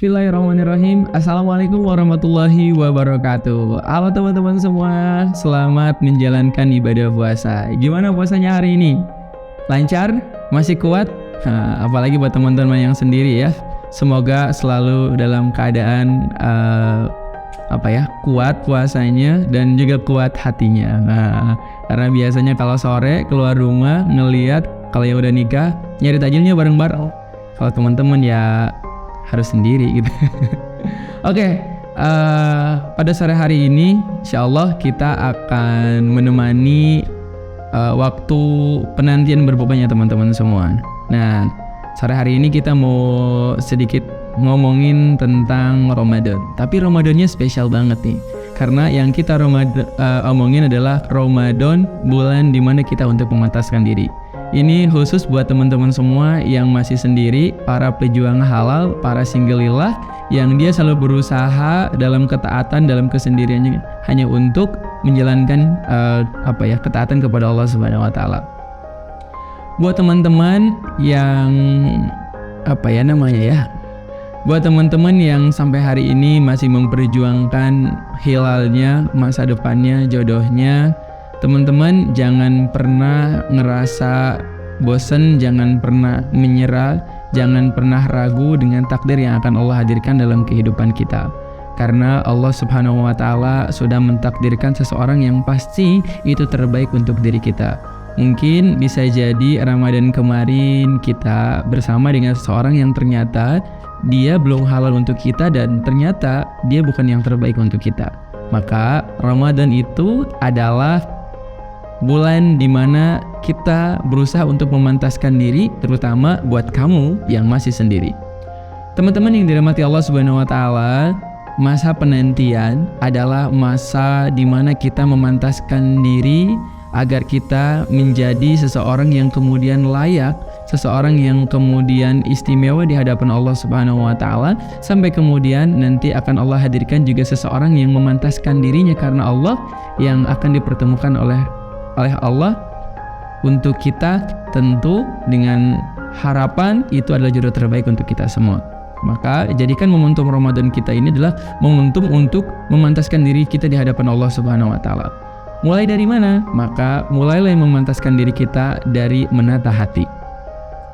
Bismillahirrahmanirrahim. Assalamualaikum warahmatullahi wabarakatuh. Halo teman-teman semua, selamat menjalankan ibadah puasa. Gimana puasanya hari ini? Lancar? Masih kuat? Nah, apalagi buat teman-teman yang sendiri ya. Semoga selalu dalam keadaan kuat puasanya dan juga kuat hatinya. Nah, karena biasanya kalau sore keluar rumah ngelihat kalau yang udah nikah nyari takjilnya bareng-bareng. Kalau teman-teman ya harus sendiri gitu. Oke, pada sore hari ini insyaallah kita akan menemani waktu penantian berbukanya teman-teman semua. Nah, sore hari ini kita mau sedikit ngomongin tentang Ramadan. Tapi Ramadannya spesial banget nih, karena yang kita omongin adalah Ramadan, bulan dimana kita untuk memantaskan diri. Ini khusus buat teman-teman semua yang masih sendiri, para pejuang halal, para singlillah yang dia selalu berusaha dalam ketaatan, dalam kesendiriannya hanya untuk menjalankan ketaatan kepada Allah Subhanahu wa taala. Buat teman-teman yang buat teman-teman yang sampai hari ini masih memperjuangkan hilalnya, masa depannya, jodohnya, teman-teman jangan pernah ngerasa bosan, jangan pernah menyerah, jangan pernah ragu dengan takdir yang akan Allah hadirkan dalam kehidupan kita. Karena Allah Subhanahu wa taala sudah mentakdirkan seseorang yang pasti itu terbaik untuk diri kita. Mungkin bisa jadi Ramadan kemarin kita bersama dengan seseorang yang ternyata dia belum halal untuk kita dan ternyata dia bukan yang terbaik untuk kita. Maka Ramadan itu adalah bulan dimana kita berusaha untuk memantaskan diri, terutama buat kamu yang masih sendiri. Teman-teman yang dirahmati Allah Subhanahu wa taala, masa penantian adalah masa dimana kita memantaskan diri agar kita menjadi seseorang yang kemudian layak, seseorang yang kemudian istimewa di hadapan Allah Subhanahu wa taala, sampai kemudian nanti akan Allah hadirkan juga seseorang yang memantaskan dirinya karena Allah, yang akan dipertemukan oleh Allah untuk kita, tentu dengan harapan itu adalah jodoh terbaik untuk kita semua. Maka jadikan momentum Ramadan kita ini adalah momentum untuk memantaskan diri kita di hadapan Allah Subhanahu wa taala. Mulai dari mana? Maka mulailah memantaskan diri kita dari menata hati.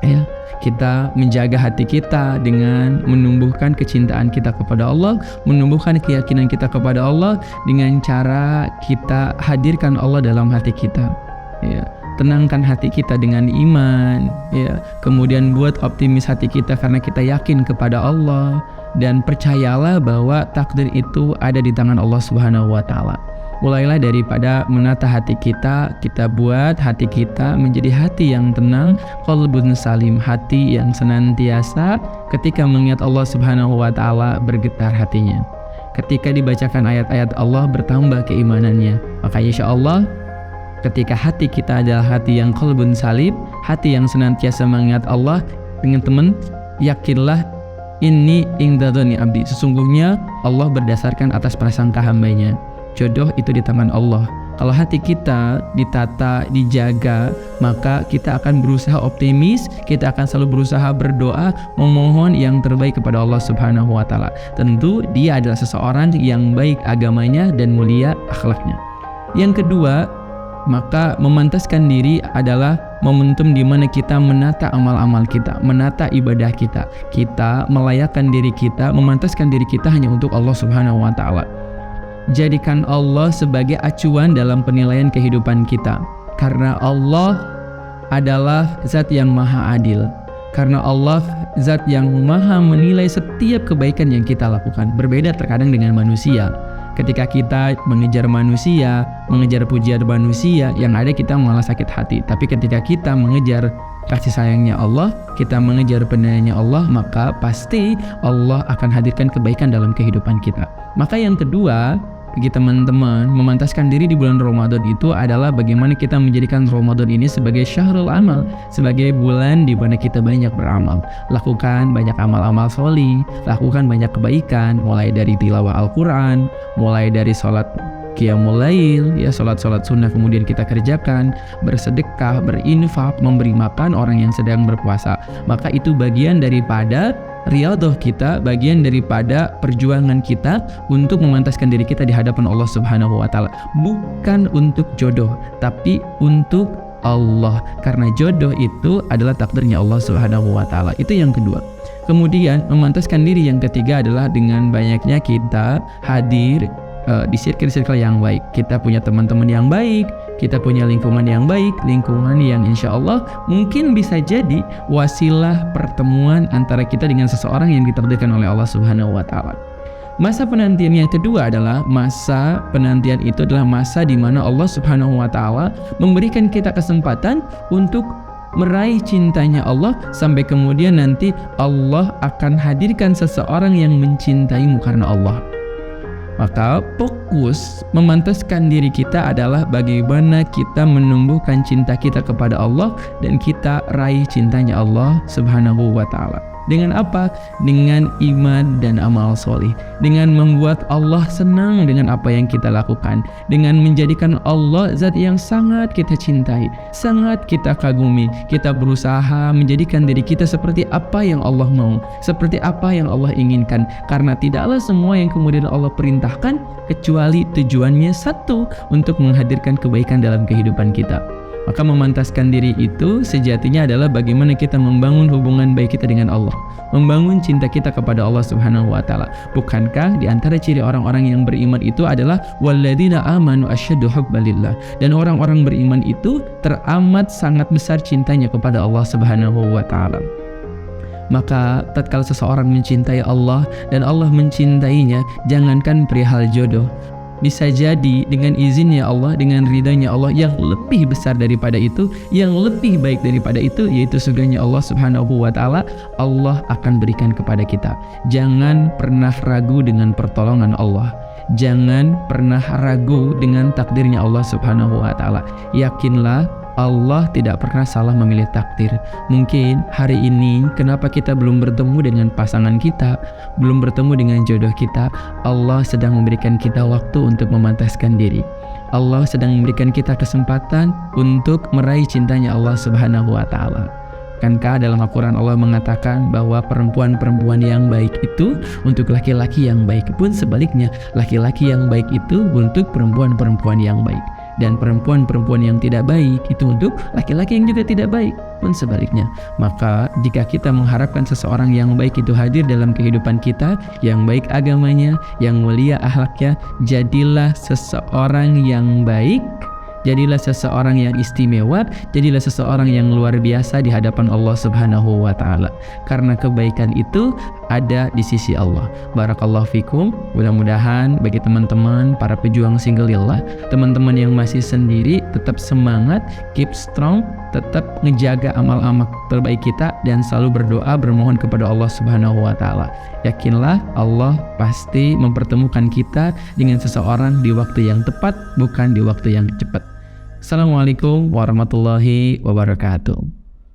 Ya, kita menjaga hati kita dengan menumbuhkan kecintaan kita kepada Allah, menumbuhkan keyakinan kita kepada Allah dengan cara kita hadirkan Allah dalam hati kita. Ya, tenangkan hati kita dengan iman, ya. Kemudian buat optimis hati kita karena kita yakin kepada Allah, dan percayalah bahwa takdir itu ada di tangan Allah Subhanahu wa taala. Mulailah daripada menata hati kita buat hati kita menjadi hati yang tenang, qalbun salim, hati yang senantiasa ketika mengingat Allah Subhanahu wa taala bergetar hatinya. Ketika dibacakan ayat-ayat Allah bertambah keimanannya. Maka insyaallah ketika hati kita adalah hati yang qalbun salim, hati yang senantiasa mengingat Allah, dengan teman yakinlah ini indadani abdi, sesungguhnya Allah berdasarkan atas prasangka hambanya. Jodoh itu di tangan Allah. Kalau hati kita ditata, dijaga, maka kita akan berusaha optimis, kita akan selalu berusaha berdoa, memohon yang terbaik kepada Allah Subhanahu wa taala. Tentu dia adalah seseorang yang baik agamanya dan mulia akhlaknya. Yang kedua, maka memantaskan diri adalah momentum di mana kita menata amal-amal kita, menata ibadah kita. Kita melayakkan diri kita, memantaskan diri kita hanya untuk Allah Subhanahu wa taala. Jadikan Allah sebagai acuan dalam penilaian kehidupan kita. Karena Allah adalah zat yang maha adil. Karena Allah zat yang maha menilai setiap kebaikan yang kita lakukan. Berbeda terkadang dengan manusia. Ketika kita mengejar manusia, mengejar pujian manusia, yang ada kita malah sakit hati. Tapi ketika kita mengejar kasih sayangnya Allah, kita mengejar penilaiannya Allah, maka pasti Allah akan hadirkan kebaikan dalam kehidupan kita. Maka yang kedua, bagi teman-teman, memantaskan diri di bulan Ramadan itu adalah bagaimana kita menjadikan Ramadan ini sebagai syahrul amal, sebagai bulan di mana kita banyak beramal. Lakukan banyak amal-amal sholih, lakukan banyak kebaikan, mulai dari tilawah Al-Quran, mulai dari sholat qiyamul lail, ya salat-salat sunnah kemudian kita kerjakan, bersedekah, berinfak, memberi makan orang yang sedang berpuasa. Maka itu bagian daripada riyadhah kita, bagian daripada perjuangan kita untuk memantaskan diri kita di hadapan Allah Subhanahu wa taala. Bukan untuk jodoh, tapi untuk Allah, karena jodoh itu adalah takdirnya Allah Subhanahu wa taala. Itu yang kedua. Kemudian memantaskan diri yang ketiga adalah dengan banyaknya kita hadir di circle-circle yang baik. Kita punya teman-teman yang baik, kita punya lingkungan yang baik, lingkungan yang insya Allah mungkin bisa jadi wasilah pertemuan antara kita dengan seseorang yang ditakdirkan oleh Allah Subhanahu wa taala. Masa penantian yang kedua adalah masa penantian itu adalah masa di mana Allah Subhanahu wa taala memberikan kita kesempatan untuk meraih cintanya Allah, sampai kemudian nanti Allah akan hadirkan seseorang yang mencintaimu karena Allah. Maka fokus memantaskan diri kita adalah bagaimana kita menumbuhkan cinta kita kepada Allah dan kita raih cintanya Allah Subhanahu wa taala. Dengan apa? Dengan iman dan amal soleh. Dengan membuat Allah senang dengan apa yang kita lakukan. Dengan menjadikan Allah zat yang sangat kita cintai, sangat kita kagumi. Kita berusaha menjadikan diri kita seperti apa yang Allah mau, seperti apa yang Allah inginkan. Karena tidaklah semua yang kemudian Allah perintahkan kecuali tujuannya satu, untuk menghadirkan kebaikan dalam kehidupan kita. Maka memantaskan diri itu sejatinya adalah bagaimana kita membangun hubungan baik kita dengan Allah, membangun cinta kita kepada Allah Subhanahu wa taala. Bukankah di antara ciri orang-orang yang beriman itu adalah walladzina amanu asyaddu hubbalillah, dan orang-orang beriman itu teramat sangat besar cintanya kepada Allah Subhanahu wa taala. Maka tatkala seseorang mencintai Allah dan Allah mencintainya, jangankan perihal jodoh, bisa jadi dengan izinnya Allah, dengan ridhanya Allah yang lebih besar daripada itu, yang lebih baik daripada itu, yaitu surganya Allah Subhanahu wa taala, Allah akan berikan kepada kita. Jangan pernah ragu dengan pertolongan Allah. Jangan pernah ragu dengan takdirnya Allah Subhanahu wa taala. Yakinlah Allah tidak pernah salah memilih takdir. Mungkin hari ini kenapa kita belum bertemu dengan pasangan kita, belum bertemu dengan jodoh kita, Allah sedang memberikan kita waktu untuk memantaskan diri. Allah sedang memberikan kita kesempatan untuk meraih cintanya Allah Subhanahu wa taala. Kankah dalam Al-Quran Allah mengatakan bahwa perempuan-perempuan yang baik itu untuk laki-laki yang baik, pun sebaliknya laki-laki yang baik itu untuk perempuan-perempuan yang baik, dan perempuan-perempuan yang tidak baik itu untuk laki-laki yang juga tidak baik, pun sebaliknya. Maka jika kita mengharapkan seseorang yang baik itu hadir dalam kehidupan kita, yang baik agamanya, yang mulia akhlaknya, jadilah seseorang yang baik, jadilah seseorang yang istimewa, jadilah seseorang yang luar biasa di hadapan Allah Subhanahu wa taala. Karena kebaikan itu ada di sisi Allah. Barakallahu fikum. Mudah-mudahan bagi teman-teman para pejuang single lillah, teman-teman yang masih sendiri, tetap semangat, keep strong, tetap ngejaga amal-amal terbaik kita dan selalu berdoa bermohon kepada Allah Subhanahu wa taala. Yakinlah Allah pasti mempertemukan kita dengan seseorang di waktu yang tepat, bukan di waktu yang cepat. Assalamualaikum warahmatullahi wabarakatuh.